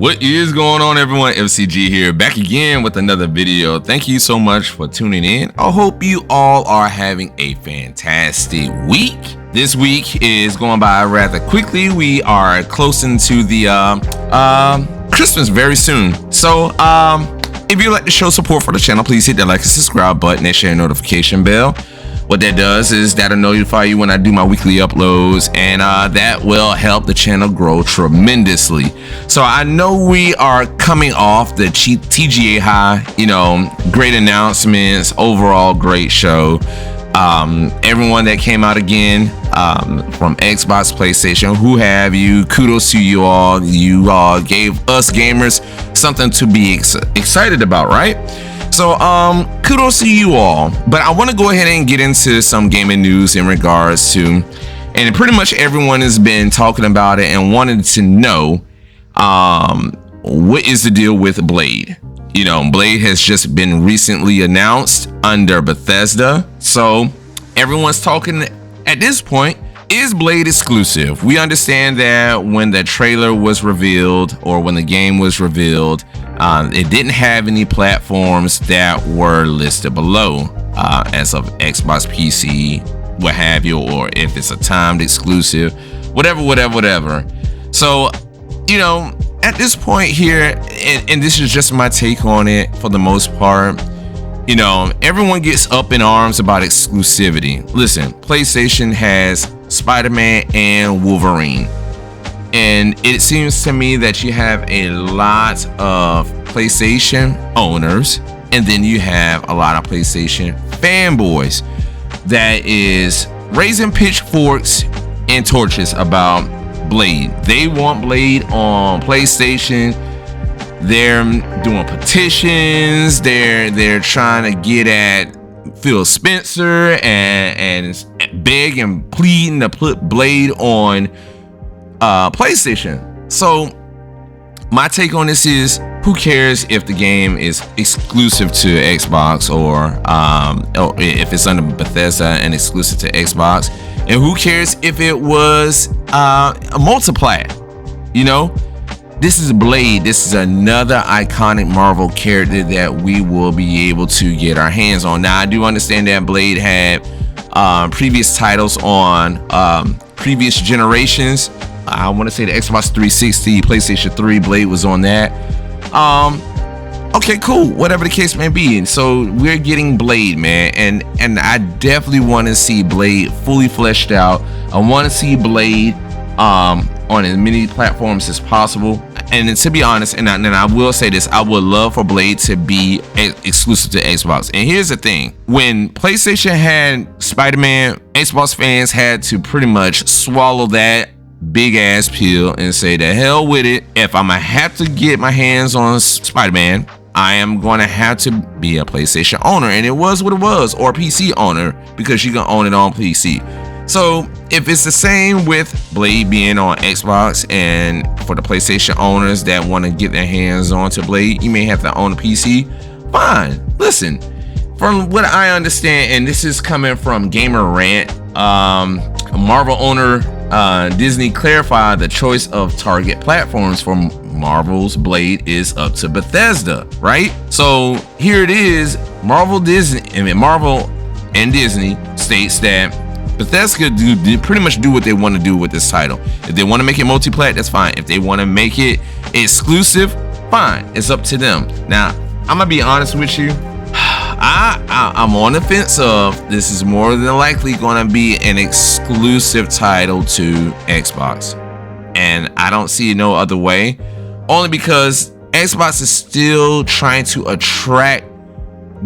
What is going on, everyone? FCG here, back again with another video. Thank you so much for tuning in. I hope you all are having a fantastic week. This week is going by rather quickly. We are close into the Christmas very soon. So if you'd like to show support for the channel, please hit that like and subscribe button and share notification bell. What that does is that'll notify you when I do my weekly uploads, and that will help the channel grow tremendously. So I know we are coming off the TGA high, great announcements, overall great show. Everyone that came out again from Xbox, PlayStation, who have you, kudos to you all. You all gave us gamers something to be excited about, right? So kudos to you all. But I want to go ahead and get into some gaming news in regards to, and pretty much everyone has been talking about it and wanted to know what is the deal with Blade. Blade has just been recently announced under Bethesda, so everyone's talking at this point, is Blade exclusive? We understand that when the trailer was revealed, or when the game was revealed, it didn't have any platforms that were listed below, as of Xbox, PC, what have you, or if it's a timed exclusive, whatever. So, at this point here, and this is just my take on it for the most part, everyone gets up in arms about exclusivity. Listen, PlayStation has Spider-Man and Wolverine, and it seems to me that you have a lot of PlayStation owners, and then you have a lot of PlayStation fanboys that is raising pitchforks and torches about Blade. They want Blade on PlayStation. They're doing petitions. They're trying to get at Phil Spencer and beg and pleading to put Blade on PlayStation. So my take on this is, who cares if the game is exclusive to Xbox or if it's under Bethesda and exclusive to Xbox, and who cares if it was a multiplayer? This is Blade. This is another iconic Marvel character that we will be able to get our hands on. Now, I do understand that Blade had previous titles on previous generations. I want to say the Xbox 360, PlayStation 3, Blade was on that. Okay, cool, whatever the case may be. And so we're getting Blade, man, and I definitely want to see Blade fully fleshed out. I want to see Blade on as many platforms as possible. And to be honest, and I will say this, I would love for Blade to be exclusive to Xbox. And here's the thing, when PlayStation had Spider-Man, Xbox fans had to pretty much swallow that big ass pill and say, the hell with it. If I'm gonna have to get my hands on Spider-Man, I am gonna have to be a PlayStation owner. And it was what it was, or a PC owner, because you can own it on PC. So if it's the same with Blade being on Xbox, and for the PlayStation owners that want to get their hands onto Blade, you may have to own a PC. Fine. Listen, from what I understand, and this is coming from Gamer Rant, a Marvel owner, Disney clarified the choice of target platforms for Marvel's Blade is up to Bethesda, right? So here it is. Marvel and Disney states that Bethesda pretty much do what they want to do with this title. If they want to make it multiplayer, that's fine. If they want to make it exclusive, fine. It's up to them. Now, I'm gonna be honest with you. I'm on the fence of, this is more than likely going to be an exclusive title to Xbox, and I don't see no other way, only because Xbox is still trying to attract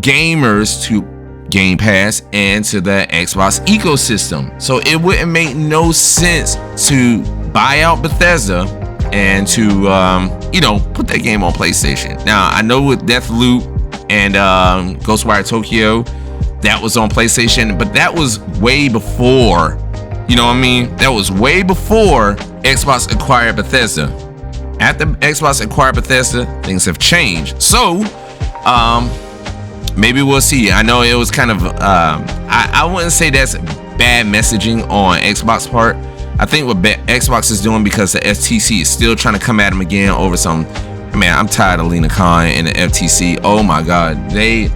gamers to Game Pass and to the Xbox ecosystem. So it wouldn't make no sense to buy out Bethesda and to put that game on PlayStation. Now, I know with Deathloop and Ghostwire Tokyo, that was on PlayStation, but that was way before, that was way before Xbox acquired Bethesda. After Xbox acquired Bethesda, things have changed. So maybe we'll see. I know it was kind of I wouldn't say that's bad messaging on Xbox part. I think what Xbox is doing, because the FTC is still trying to come at them again over some. Man, I'm tired of Lena Khan and the FTC. Oh my God, they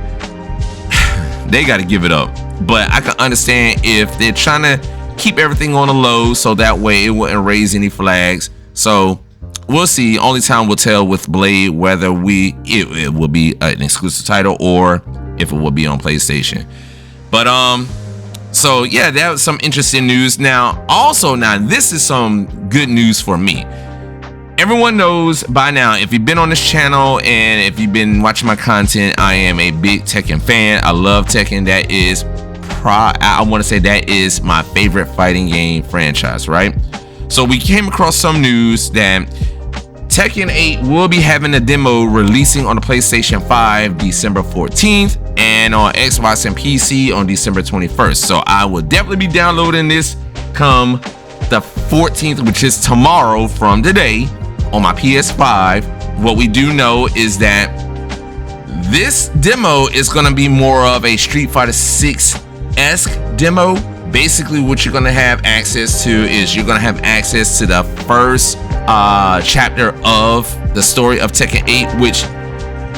got to give it up. But I can understand if they're trying to keep everything on the low, so that way it wouldn't raise any flags. So we'll see. Only time will tell with Blade whether it will be an exclusive title or if it will be on PlayStation. But so yeah, that was some interesting news. Now this is some good news for me. Everyone knows by now, if you've been on this channel and if you've been watching my content, I am a big Tekken fan. I love Tekken. That is I want to say that is my favorite fighting game franchise, right? So we came across some news that Tekken 8 will be having a demo releasing on the PlayStation 5 December 14th and on Xbox and PC on December 21st. So I will definitely be downloading this come the 14th, which is tomorrow from today, on my PS5. What we do know is that this demo is going to be more of a Street Fighter 6-esque demo. Basically, what you're going to have access to is you're going to have access to the first chapter of the story of Tekken 8, which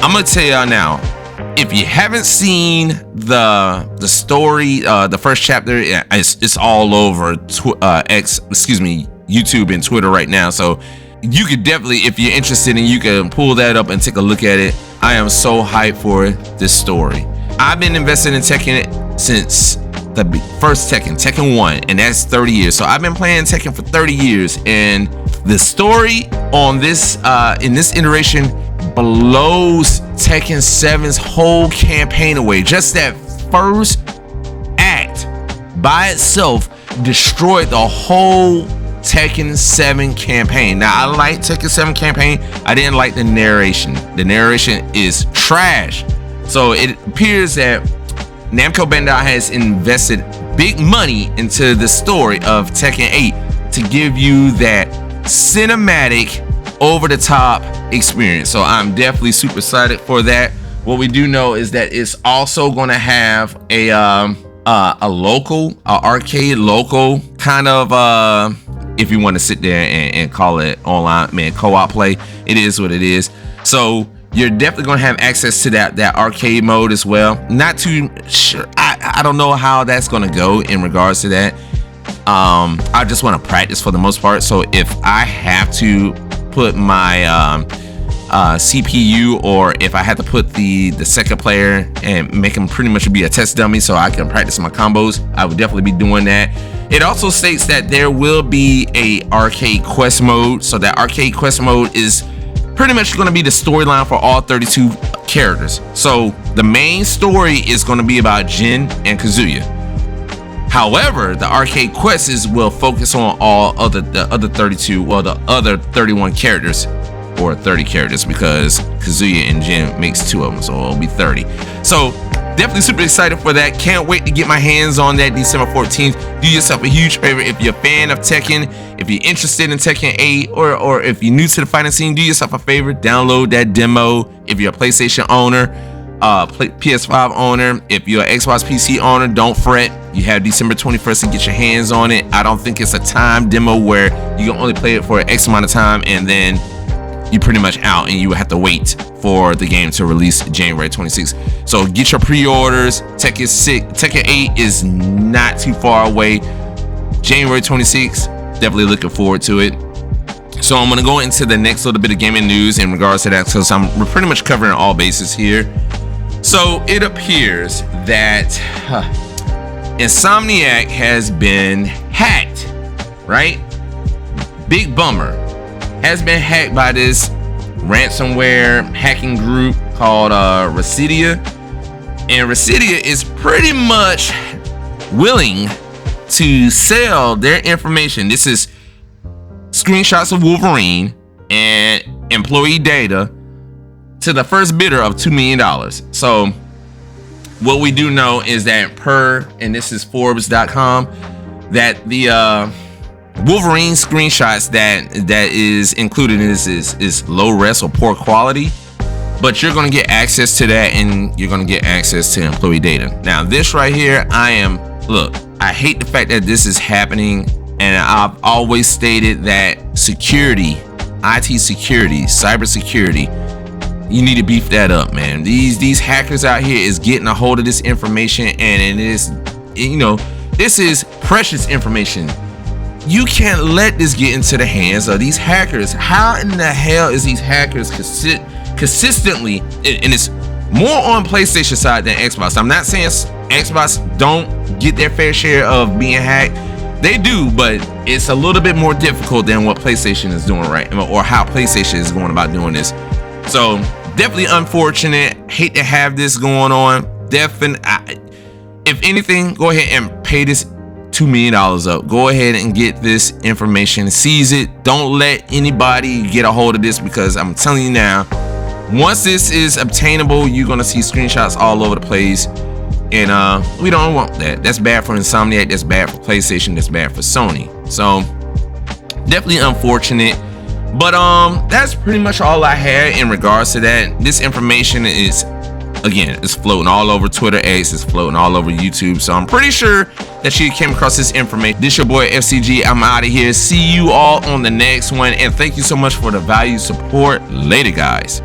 I'm going to tell y'all now, if you haven't seen the story, the first chapter, it's all over YouTube and Twitter right now. So you could definitely, if you're interested, and you can pull that up and take a look at it. I am so hyped for this story. I've been invested in Tekken since the first Tekken 1, and that's 30 years. So I've been playing Tekken for 30 years, and the story on this in this iteration blows Tekken 7's whole campaign away. Just that first act by itself destroyed the whole Tekken 7 campaign. Now, I like Tekken 7 campaign. I didn't like the narration. The narration is trash. So it appears that Namco Bandai has invested big money into the story of Tekken 8 to give you that cinematic, over-the-top experience. So I'm definitely super excited for that. What we do know is that it's also going to have a arcade local kind of if you want to sit there and call it online, man, co-op play. It is what it is. So you're definitely going to have access to that arcade mode as well. Not too sure. I don't know how that's going to go in regards to that. I just want to practice for the most part. So if I have to put my CPU, or if I had to put the second player and make him pretty much be a test dummy so I can practice my combos, I would definitely be doing that. It also states that there will be a arcade quest mode. So that arcade quest mode is pretty much going to be the storyline for all 32 characters. So the main story is going to be about Jin and Kazuya. However, the arcade quests will focus on the other 32, well, the other 31 characters, or 30 characters, because Kazuya and Jin makes 2 of them, so it'll be 30. So definitely super excited for that. Can't wait to get my hands on that December 14th. Do yourself a huge favor if you're a fan of Tekken, if you're interested in Tekken 8, or if you're new to the fighting scene, do yourself a favor, download that demo. If you're a PlayStation owner, PS5 owner, if you're an Xbox PC owner, don't fret. You have December 21st to get your hands on it. I don't think it's a time demo where you can only play it for X amount of time and then you're pretty much out, and you have to wait for the game to release January 26th. So get your pre-orders. Tekken 8 is not too far away. January 26th, definitely looking forward to it. So I'm going to go into the next little bit of gaming news in regards to that, because we're pretty much covering all bases here. So it appears that Insomniac has been hacked, right? Big bummer. Has been hacked by this ransomware hacking group called Residia, and Residia is pretty much willing to sell their information. This is screenshots of Wolverine and employee data to the first bidder of $2 million. So what we do know is that and this is Forbes.com, that the Wolverine screenshots that is included in this is low res or poor quality, but you're going to get access to that, and you're going to get access to employee data. Now this right here, I hate the fact that this is happening And I've always stated that security, IT security, cybersecurity, you need to beef that up, man. These hackers out here is getting a hold of this information, and it is, you know, this is precious information. You can't let this get into the hands of these hackers. How in the hell is these hackers consistently, and it's more on PlayStation side than Xbox. I'm not saying Xbox don't get their fair share of being hacked. They do, but it's a little bit more difficult than what PlayStation is doing right, or how PlayStation is going about doing this. So definitely unfortunate. Hate to have this going on. If anything, go ahead and pay this $2 million up. Go ahead and get this information, seize it. Don't let anybody get a hold of this, because I'm telling you now, once this is obtainable, you're gonna see screenshots all over the place, and we don't want that. That's bad for Insomniac. That's bad for PlayStation. That's bad for Sony. So definitely unfortunate. But that's pretty much all I had in regards to that. This information is, again, it's floating all over Twitter X, it's floating all over YouTube. So I'm pretty sure that you came across this information. This your boy FCG. I'm out of here. See you all on the next one, and thank you so much for the value support. Later, guys.